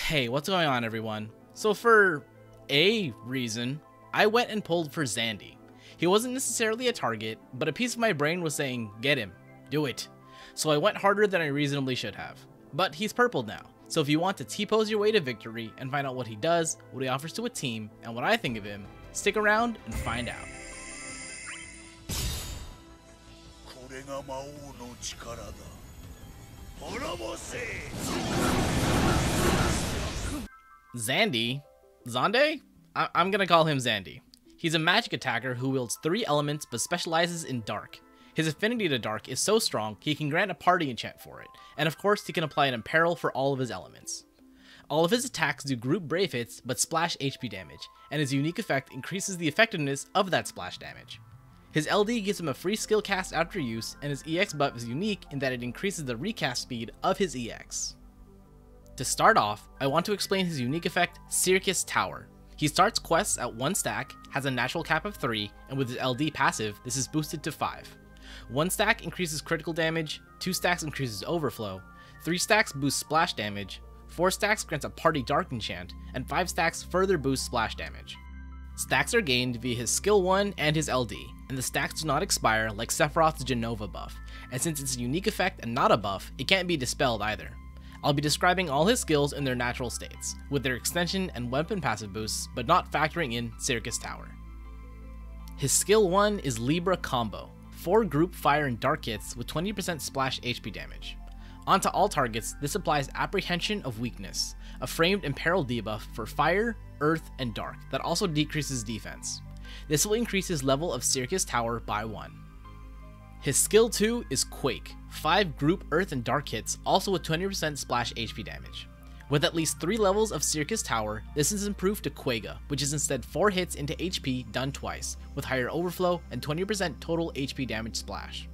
Hey, what's going on, everyone? So for a reason, I went and pulled for Xande. He wasn't necessarily a target, but a piece of my brain was saying, get him, do it. So I went harder than I reasonably should have. But he's purpled now, so if you want to T-pose your way to victory and find out what he does, what he offers to a team, and what I think of him, stick around and find out. Xande? I'm gonna call him Xande. He's a magic attacker who wields 3 elements but specializes in dark. His affinity to dark is so strong he can grant a party enchant for it, and of course he can apply an imperil for all of his elements. All of his attacks do group brave hits but splash HP damage, and his unique effect increases the effectiveness of that splash damage. His LD gives him a free skill cast after use, and his EX buff is unique in that it increases the recast speed of his EX. To start off, I want to explain his unique effect, Syrcus Tower. He starts quests at 1 stack, has a natural cap of 3, and with his LD passive, this is boosted to 5. 1 stack increases critical damage, 2 stacks increases overflow, 3 stacks boosts splash damage, 4 stacks grants a party dark enchant, and 5 stacks further boosts splash damage. Stacks are gained via his skill 1 and his LD, and the stacks do not expire like Sephiroth's Genova buff, and since it's a unique effect and not a buff, it can't be dispelled either. I'll be describing all his skills in their natural states, with their extension and weapon passive boosts, but not factoring in Syrcus Tower. His skill 1 is Libra Combo, 4 group fire and dark hits with 20% splash HP damage. Onto all targets, this applies Apprehension of Weakness, a framed imperil debuff for fire, earth, and dark that also decreases defense. This will increase his level of Syrcus Tower by 1. His skill 2 is Quake, 5 group earth and dark hits, also with 20% splash HP damage. With at least 3 levels of Syrcus Tower, this is improved to Quega, which is instead 4 hits into HP done twice, with higher overflow and 20% total HP damage splash.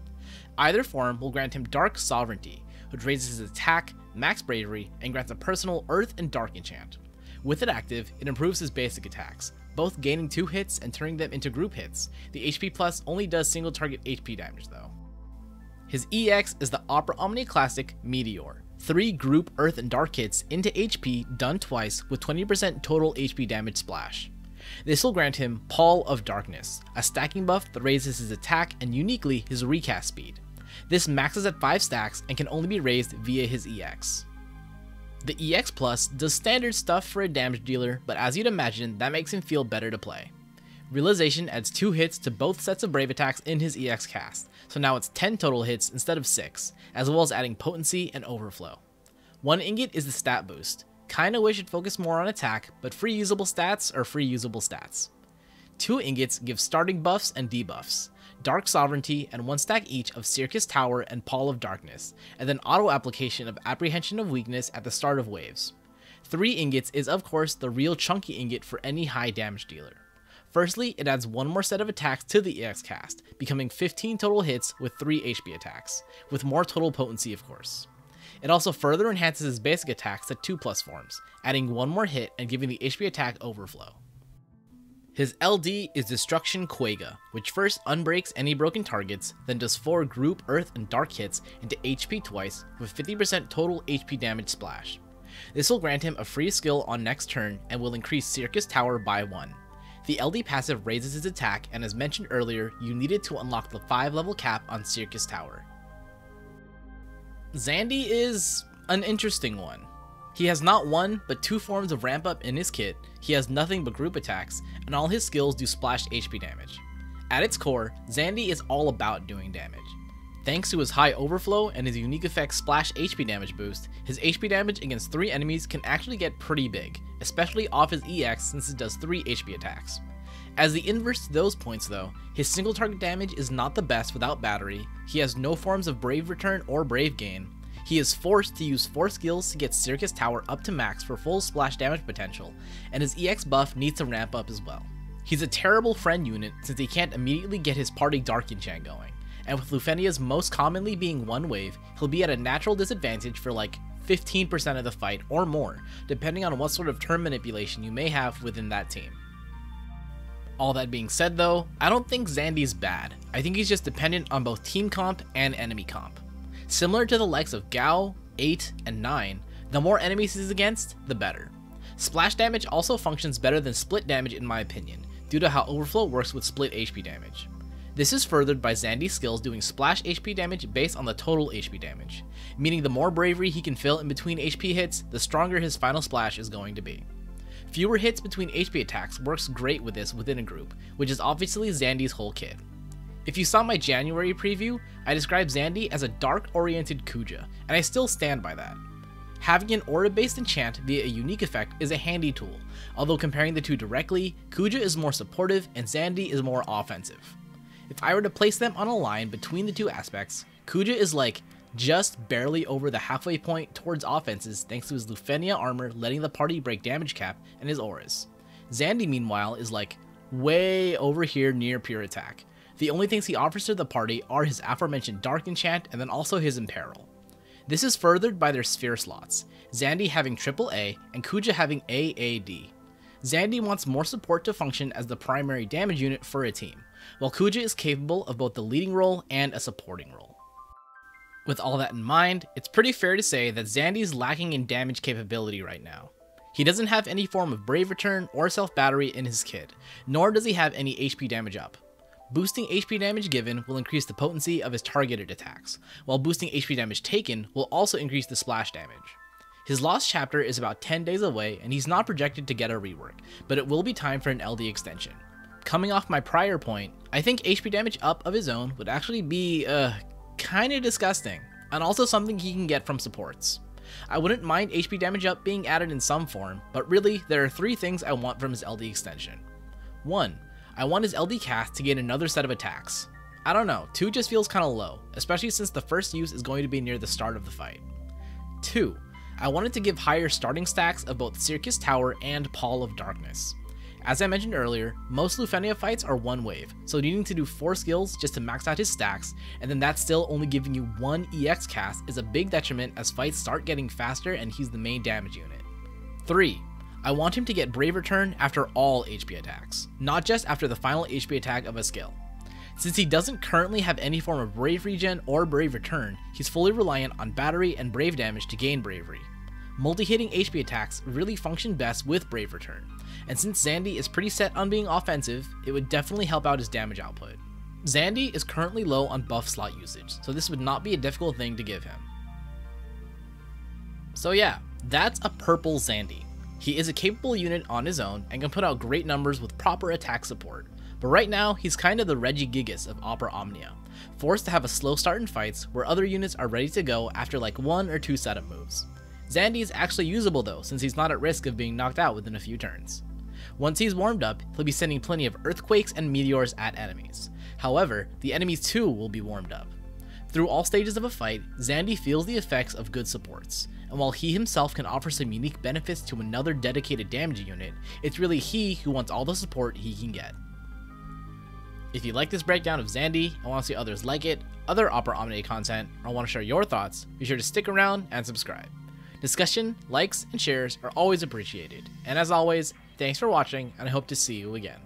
Either form will grant him Dark Sovereignty, which raises his attack, max bravery, and grants a personal earth and dark enchant. With it active, it improves his basic attacks, both gaining 2 hits and turning them into group hits. The HP plus only does single target HP damage though. His EX is the Opera Omni Classic Meteor, 3 group earth and dark hits into HP done twice with 20% total HP damage splash. This will grant him Pall of Darkness, a stacking buff that raises his attack and uniquely his recast speed. This maxes at 5 stacks and can only be raised via his EX. The EX Plus does standard stuff for a damage dealer, but as you'd imagine, that makes him feel better to play. Realization adds 2 hits to both sets of brave attacks in his EX cast, so now it's 10 total hits instead of 6, as well as adding Potency and Overflow. 1 ingot is the stat boost. Kinda wish it focused more on attack, but free usable stats are free usable stats. 2 ingots give starting buffs and debuffs, Dark Sovereignty and 1 stack each of Syrcus Tower and Pall of Darkness, and then auto application of Apprehension of Weakness at the start of waves. 3 ingots is of course the real chunky ingot for any high damage dealer. Firstly, it adds 1 more set of attacks to the EX cast, becoming 15 total hits with 3 HP attacks, with more total potency of course. It also further enhances his basic attacks to 2+ forms, adding 1 more hit and giving the HP attack overflow. His LD is Destruction Quega, which first unbreaks any broken targets, then does 4 group earth and dark hits into HP twice with 50% total HP damage splash. This will grant him a free skill on next turn and will increase Syrcus Tower by 1. The LD passive raises his attack, and as mentioned earlier, you need it to unlock the 5 level cap on Syrcus Tower. Xande is an interesting one. He has not 1, but 2 forms of ramp up in his kit, he has nothing but group attacks, and all his skills do splashed HP damage. At its core, Xande is all about doing damage. Thanks to his high overflow and his unique effect splash HP damage boost, his HP damage against 3 enemies can actually get pretty big, especially off his EX since it does 3 HP attacks. As the inverse to those points though, his single target damage is not the best without battery, he has no forms of brave return or brave gain, he is forced to use 4 skills to get Syrcus Tower up to max for full splash damage potential, and his EX buff needs to ramp up as well. He's a terrible friend unit since he can't immediately get his party dark enchant going, and with Lufenia's most commonly being 1 wave, he'll be at a natural disadvantage for like 15% of the fight or more, depending on what sort of turn manipulation you may have within that team. All that being said though, I don't think Xande's bad, I think he's just dependent on both team comp and enemy comp. Similar to the likes of Gao, 8, and 9, The more enemies he's against, the better. Splash damage also functions better than split damage in my opinion, due to how Overflow works with split HP damage. This is furthered by Xande's skills doing splash HP damage based on the total HP damage, meaning the more bravery he can fill in between HP hits, the stronger his final splash is going to be. Fewer hits between HP attacks works great with this within a group, which is obviously Xande's whole kit. If you saw my January preview, I described Xande as a dark-oriented Kuja, and I still stand by that. Having an aura-based enchant via a unique effect is a handy tool, although comparing the two directly, Kuja is more supportive and Xande is more offensive. If I were to place them on a line between the two aspects, Kuja is like just barely over the halfway point towards offenses thanks to his Lufenia armor letting the party break damage cap and his auras. Xande meanwhile is like way over here near pure attack. The only things he offers to the party are his aforementioned Dark Enchant and then also his Imperil. This is furthered by their sphere slots, Xande having AAA and Kuja having AAD. Xande wants more support to function as the primary damage unit for a team, while Kuja is capable of both the leading role and a supporting role. With all that in mind, it's pretty fair to say that Xande is lacking in damage capability right now. He doesn't have any form of Brave Return or self-battery in his kit, nor does he have any HP damage up. Boosting HP damage given will increase the potency of his targeted attacks, while boosting HP damage taken will also increase the splash damage. His Lost Chapter is about 10 days away and he's not projected to get a rework, but it will be time for an LD extension. Coming off my prior point, I think HP damage up of his own would actually be, kinda disgusting, and also something he can get from supports. I wouldn't mind HP damage up being added in some form, but really, there are 3 things I want from his LD extension. 1. I want his LD cast to gain another set of attacks. I don't know, 2 just feels kinda low, especially since the first use is going to be near the start of the fight. 2. I wanted to give higher starting stacks of both Syrcus Tower and Pall of Darkness. As I mentioned earlier, most Lufenia fights are one wave, so needing to do 4 skills just to max out his stacks, and then that's still only giving you 1 EX cast is a big detriment as fights start getting faster and he's the main damage unit. 3. I want him to get Brave Return after all HP attacks, not just after the final HP attack of a skill. Since he doesn't currently have any form of Brave Regen or Brave Return, he's fully reliant on battery and Brave damage to gain Bravery. Multi-hitting HP attacks really function best with Brave Return, and since Xande is pretty set on being offensive, it would definitely help out his damage output. Xande is currently low on buff slot usage, so this would not be a difficult thing to give him. So yeah, that's a purple Xande. He is a capable unit on his own and can put out great numbers with proper attack support, but right now he's kind of the Regigigas of Opera Omnia, forced to have a slow start in fights where other units are ready to go after like 1 or 2 setup moves. Xande is actually usable though, since he's not at risk of being knocked out within a few turns. Once he's warmed up, he'll be sending plenty of earthquakes and meteors at enemies. However, the enemies too will be warmed up. Through all stages of a fight, Xande feels the effects of good supports, and while he himself can offer some unique benefits to another dedicated damage unit, it's really he who wants all the support he can get. If you like this breakdown of Xande and want to see others like it, other Opera Omnia content, or want to share your thoughts, be sure to stick around and subscribe. Discussion, likes, and shares are always appreciated, and as always, thanks for watching, and I hope to see you again.